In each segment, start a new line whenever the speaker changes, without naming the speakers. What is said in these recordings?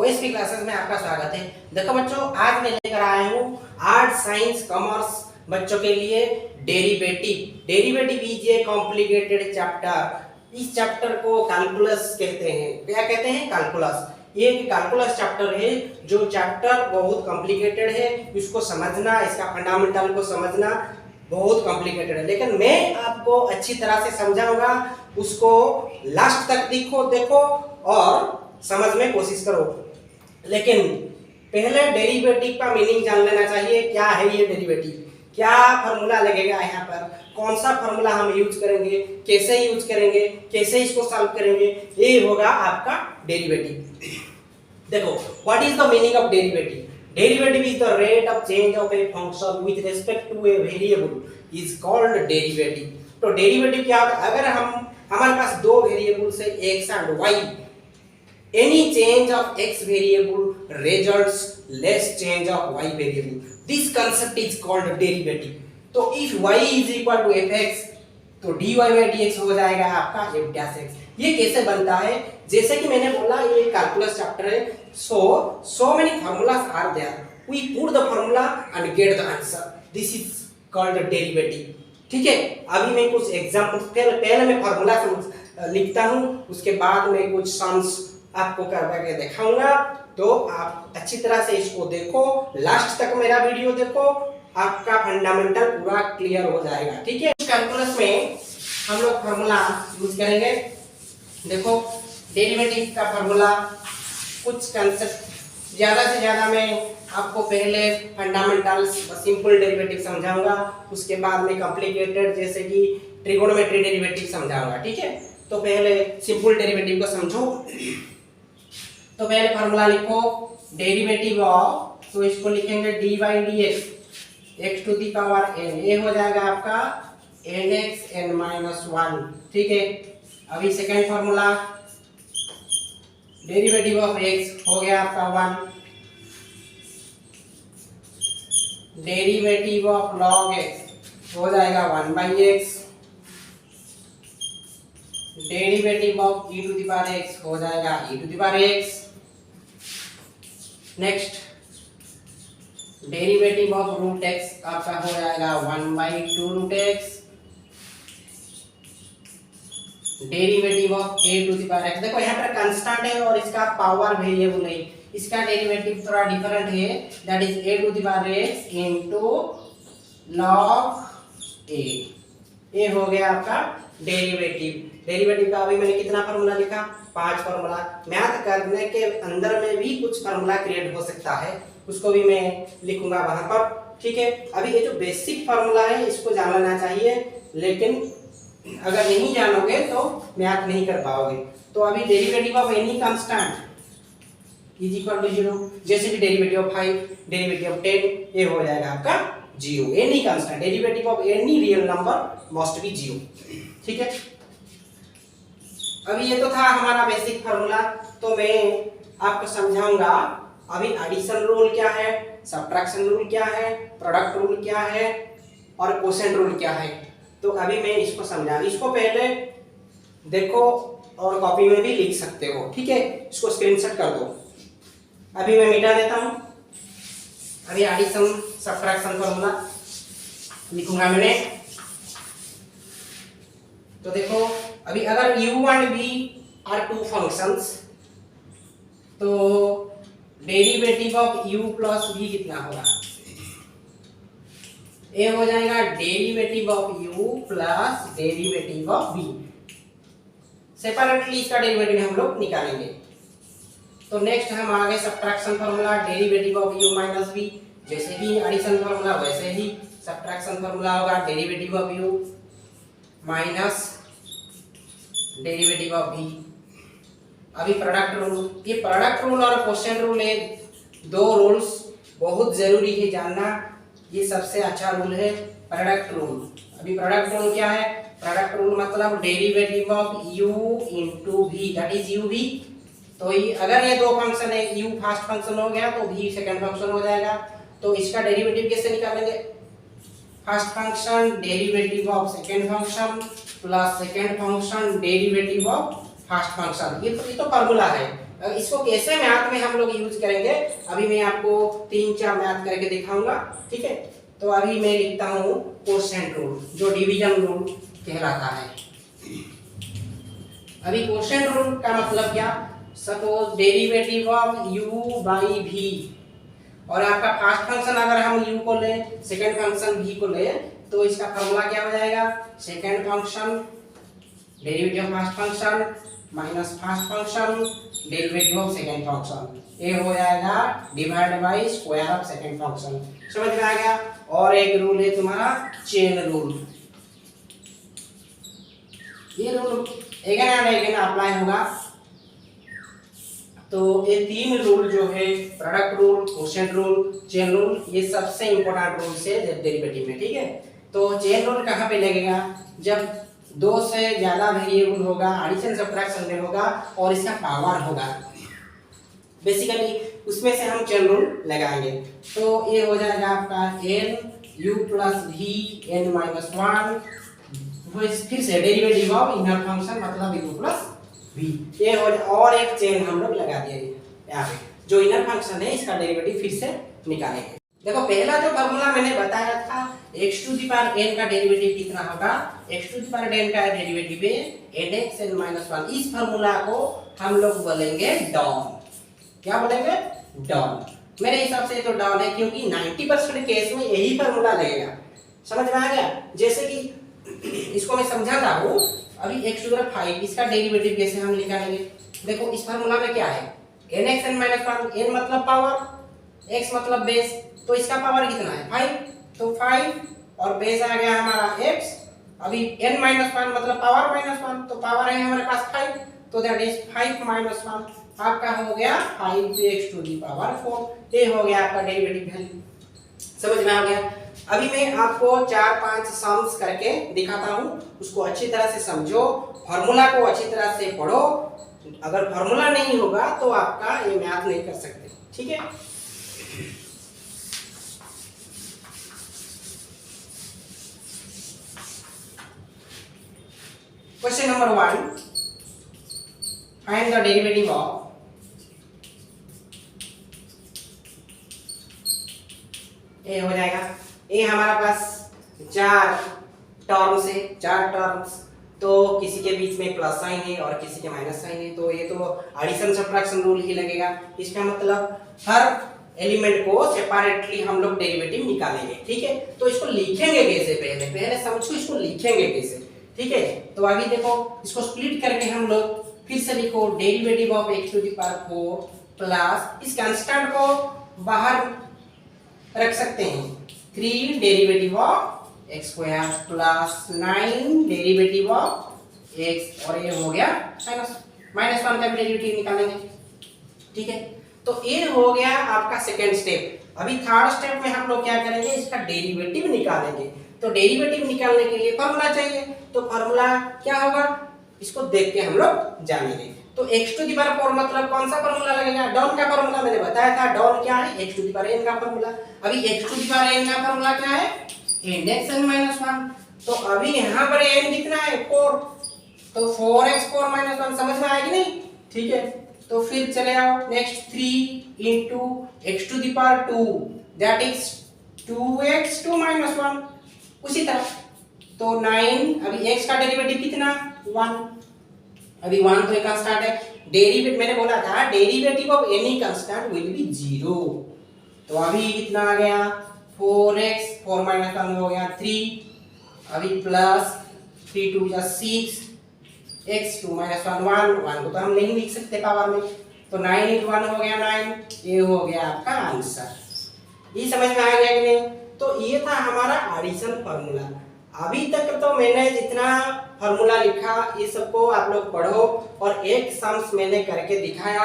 OSP classes में आपका स्वागत है। देखो बच्चों, आज मैं लेकर आया हूँ आर्ट साइंस कॉमर्स बच्चों के लिए derivative. Derivative is a complicated chapter. इस चैप्टर को कैलकुलस कहते हैं। क्या कहते हैं? कैलकुलस। ये एक कैलकुलस चैप्टर है जो चैप्टर बहुत कॉम्प्लिकेटेड है। इसको समझना, इसका फंडामेंटल को समझना बहुत कॉम्प्लिकेटेड है, लेकिन मैं आपको अच्छी तरह से समझाऊंगा। उसको लास्ट तक देखो और समझने की कोशिश करो। लेकिन पहले डेरिवेटिव का मीनिंग जान लेना चाहिए। क्या है ये डेरिवेटिव? क्या फॉर्मूला लगेगा यहाँ पर? कौन सा फॉर्मूला हम यूज करेंगे? कैसे यूज करेंगे? कैसे इसको सॉल्व करेंगे? ये होगा आपका डेरिवेटिव। देखो, what is the meaning of derivative? Derivative is the rate of change of a function with respect to a variable is called derivative. तो डेरिवेटिव क्या होता है? अगर हमारे पास दो वेरिएबल्स है x and y, any change of x variable results less change of y variable. This concept is called derivative. तो if y is equal to fx, तो dy by dx हो जाएगा आपका f dash x. ये कैसे बनता है? जैसे कि मैंने बोला, ये कैलकुलस चैप्टर है। so many formulas are there. We put the formula and get the answer. This is called derivative. ठीक है, अभी मैं कुछ एग्जांपल पहले मैं फॉर्मूला लिखता हूँ, उसके बाद मैं कुछ सम्स आपको करके दिखाऊंगा। तो आप अच्छी तरह से इसको देखो, लास्ट तक मेरा वीडियो देखो, आपका फंडामेंटल पूरा क्लियर हो जाएगा। ठीक है, कैलकुलस में हम लोग फॉर्मूला यूज करेंगे। देखो, डेरिवेटिव का फॉर्मूला, कुछ कंसेप्ट ज्यादा से ज्यादा मैं आपको पहले फंडामेंटल्स सिंपल डेरिवेटिव समझाऊंगा, उसके बाद में कॉम्प्लिकेटेड जैसे कि ट्रिगोनोमेट्री डेरिवेटिव समझाऊंगा। ठीक है, तो पहले सिंपल डेरिवेटिव को समझो। तो पहले फॉर्मूला लिखो डेरिवेटिव ऑफ, तो इसको लिखेंगे D by D X to the power N. ये हो जाएगा आपका N X N minus one. ठीक है, अभी second formula derivative of X हो गया आपका one, derivative of log X हो जाएगा one by X, derivative of E to the power X हो जाएगा E to the power X. Next, derivative of root X आपका हो जाएगा one by two root X, derivative of a to the power x. देखो यहाँ पर constant है और इसका पावर वेरिएबल है, इसका डेरिवेटिव थोड़ा डिफरेंट है, that is A to the power X into log A. ये हो गया आपका डेरिवेटिव। डेरिवेटिव का अभी मैंने कितना फार्मूला लिखा? 5 फार्मूला। मैथ करने के अंदर में भी कुछ फार्मूला क्रिएट हो सकता है, उसको भी मैं लिखूंगा वहां पर। ठीक है, अभी ये जो बेसिक फार्मूला है इसको जान लेना चाहिए, लेकिन अगर नहीं जानोगे तो मैथ नहीं कर पाओगे। तो अभी derivative of any constant is equal to 0, जैसे कि डेरिवेटिव ऑफ 5, डेरिवेटिव ऑफ 10, ये हो जाएगा आपका 0। Any constant, derivative of any real number must be 0। ठीक है, अभी ये तो था हमारा बेसिक फार्मूला। तो मैं आपको समझाऊंगा अभी एडिशन रूल क्या है, सब्ट्रैक्शन रूल क्या है, प्रोडक्ट रूल क्या है और क्वोशिएंट रूल क्या है। तो अभी मैं इसको समझा, इसको पहले देखो और कॉपी में भी लिख सकते हो। ठीक है, इसको स्क्रीनशॉट कर दो। अभी मैं मिटा देता हूं। अभी एडिशन सब्ट्रैक्शन फार्मूला लिखूंगा मैंने। तो देखो, अभी अगर u and v are two functions, तो derivative of u plus v कितना होगा? ये हो जाएगा derivative of u plus derivative of v। Separately इसका डेरिवेटिव हम लोग निकालेंगे। तो नेक्स्ट हम आगे subtraction formula, derivative of u minus v। जैसे कि एडिशन फार्मूला वैसे ही सब्ट्रैक्शन फार्मूला होगा derivative of u minus derivative of v। अभी प्रोडक्ट रूल, ये प्रोडक्ट रूल और क्वोशिएंट रूल है, दो रूल्स बहुत जरूरी है जानना। ये सबसे अच्छा रूल है प्रोडक्ट रूल। अभी प्रोडक्ट रूल क्या है? प्रोडक्ट रूल मतलब derivative of u into v, that is uv। तो ये अगर ये दो फंक्शन है, u फर्स्ट फंक्शन हो गया तो v सेकंड फंक्शन हो जाएगा। तो इसका डेरिवेटिव कैसे निकालेंगे? First function derivative of second function plus second function derivative of first function. ये तो फार्मूला है, इसको कैसे मैथ में हम लोग यूज करेंगे अभी मैं आपको 3-4 मैथ करके दिखाऊंगा, ठीक है। तो अभी मैं लिखता हूँ कोशेंट रूल, जो डिवीजन रूल कहलाता है। अभी कोशेंट रूल का मतलब क्या, suppose derivative of u by v, और आपका फर्स्ट फंक्शन अगर हम u को ले, सेकंड फंक्शन v को ले, तो इसका फॉर्मूला क्या हो जाएगा, second function derivative of first function minus first function derivative of second function, ये हो जाएगा divide by square of second function. समझ में आ गया। और एक रूल है तुम्हारा चेन रूल, ये रूल अगेन अप्लाई होगा। तो ये 3 रूल जो है, product rule, quotient rule, chain rule, ये सबसे इंपॉर्टेंट रूल्स है डेरिवेटिव में, ठीक है। तो चेन रूल कहाँ पे लगेगा, जब 2 से ज्यादा वेरिएबल होगा, एडिशन सब्ट्रैक्शन में होगा और इसका पावर होगा, बेसिकली उसमें से हम चेन रूल लगाएंगे। तो ये हो जाएगा आपका n u plus v n minus 1, फिर से डेरिवेटिव ऑफ इनर फंक्शन मतलब u प्लस v, ये हो। और एक चेन हम लोग लगा दिए यहाँ पे, जो इनर फंक्शन है इसका डेरिवेटिव फिर से निकालेंगे। देखो पहला जो फार्मूला मैंने बताया था x to the power n का डेरिवेटिव कितना होगा, x to the power n का डेरिवेटिव है nx n माइनस 1। इस फार्मूला को हम लोग बोलेंगे डाउन। क्या बोलेंगे, डाउन। मेरे हिसाब से तो डाउन है, क्योंकि 90% केस में यही फार्मूला लगेगा। समझ में आ गया। जैसे कि इसको मैं समझाता हूँ। अभी x टू द पावर 5 इसका डेरिवेटिव कैसे हम निकालेंगे, देखो इस फार्मूला में क्या है, nx n माइनस 1, n मतलब पावर, x मतलब बेस, तो इसका पावर कितना है 5, तो 5 और बेस आ गया हमारा x। अभी n माइनस 1 मतलब पावर माइनस 1, तो पावर है हमारे पास 5, तो दैट इज 5 माइनस 1 आपका हो गया 5x टू दी पावर 4। ये हो गया आपका डेरिवेटिव वैल्यू। समझ में आ गया। अभी मैं आपको 4-5 सम्स करके दिखाता हूँ, उसको अच्छी तरह से समझो, फार्मूला को अच्छी तरह से पढ़ो। अगर फार्मूला नहीं होगा तो आपका ये मैथ नहीं कर सकते, ठीक है। Question number 1, find the derivative of ये हो जाएगा। ये हमारा पास 4 टर्म्स है, 4 टर्म्स, तो किसी के बीच में प्लस साइन है और किसी के माइनस साइन है, तो ये तो एडिशन सब्ट्रैक्शन रूल ही लगेगा। इसका मतलब हर एलिमेंट को सेपरेटली हम लोग डेरिवेटिव निकालेंगे, ठीक है। तो इसको लिखेंगे कैसे, पहले समझो इसको लिखेंगे कैसे, ठीक है। तो अभी देखो इसको स्प्लिट करके हम लोग फिर से लिखो, derivative of x to the power 4 plus इस कांस्टेंट को बाहर रख सकते हैं 3 derivative of x square plus 9 derivative of x, और ये हो गया माइनस 1 का डेरिवेटिव निकालेंगे, ठीक है। तो ये हो गया आपका सेकेंड स्टेप। अभी थर्ड स्टेप में हम लोग क्या करेंगे, इसका डेरिवेटिव निकालेंगे। तो डेरिवेटिव निकालने के लिए फॉर्मूला चाहिए, तो फॉर्मूला क्या होगा इसको देख के हम लोग जानेंगे। तो x टू द पावर 4 मतलब कौन सा फार्मूला लगेगा, डाउन का फार्मूला मैंने बताया था। डाउन क्या है, x to the power n का फार्मूला। अभी x to the power n का फार्मूला क्या है, nx n माइनस 1। तो अभी यहाँ पर n कितना है 4, तो 4x 4 माइनस 1 समझ में आएगी नहीं, ठीक है। तो फिर चले आओ next 3 into x to the power 2 that is 2x 2 minus 1। उसी तरह तो 9, अभी x का डेरिवेटिव कितना 1, अभी 1 तो एक कांस्टेंट है। डेरिवेटिव मैंने बोला था derivative of any constant will be 0। तो अभी कितना आ गया 4x 4 माइनस 1 हो गया 3, अभी प्लस 3 2 जा 6 x 2 माइनस 1 1 को तो हम नहीं लिख सकते पावर में, तो 9 into 1 हो गया 9। ये हो गया आपका आंसर। ये समझ में आ गया कि नहीं। तो ये था हमारा एडिशन फार्मूला। अभी तक तो मैंने जितना फार्मूला लिखा ये सबको आप लोग पढ़ो, और एक सम्स मैंने करके दिखाया।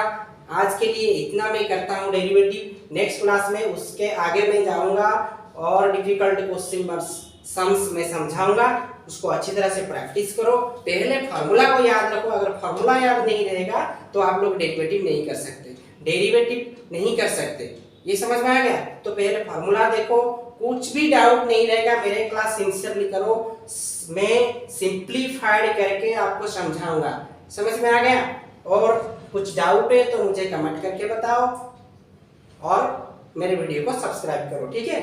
आज के लिए इतना मैं करता हूँ डेरिवेटिव। नेक्स्ट क्लास में उसके आगे मैं जाऊंगा और डिफिकल्ट क्वेश्चन सम्स में समझाऊंगा, उसको अच्छी तरह से प्रैक्टिस करो। पहले फार्मूला को याद रखो, अगर फार्मूला याद नहीं रहेगा तो आप लोग डेरिवेटिव नहीं कर सकते, डेरिवेटिव नहीं कर सकते। ये समझ में आ गया। तो पहले फार्मूला देखो, कुछ भी डाउट नहीं रहेगा, मेरे क्लास सिंसियरली करो, मैं सिंपलीफाइड करके आपको समझाऊंगा। समझ में आ गया। और कुछ डाउट है तो मुझे कमेंट करके बताओ और मेरे वीडियो को सब्सक्राइब करो, ठीक है।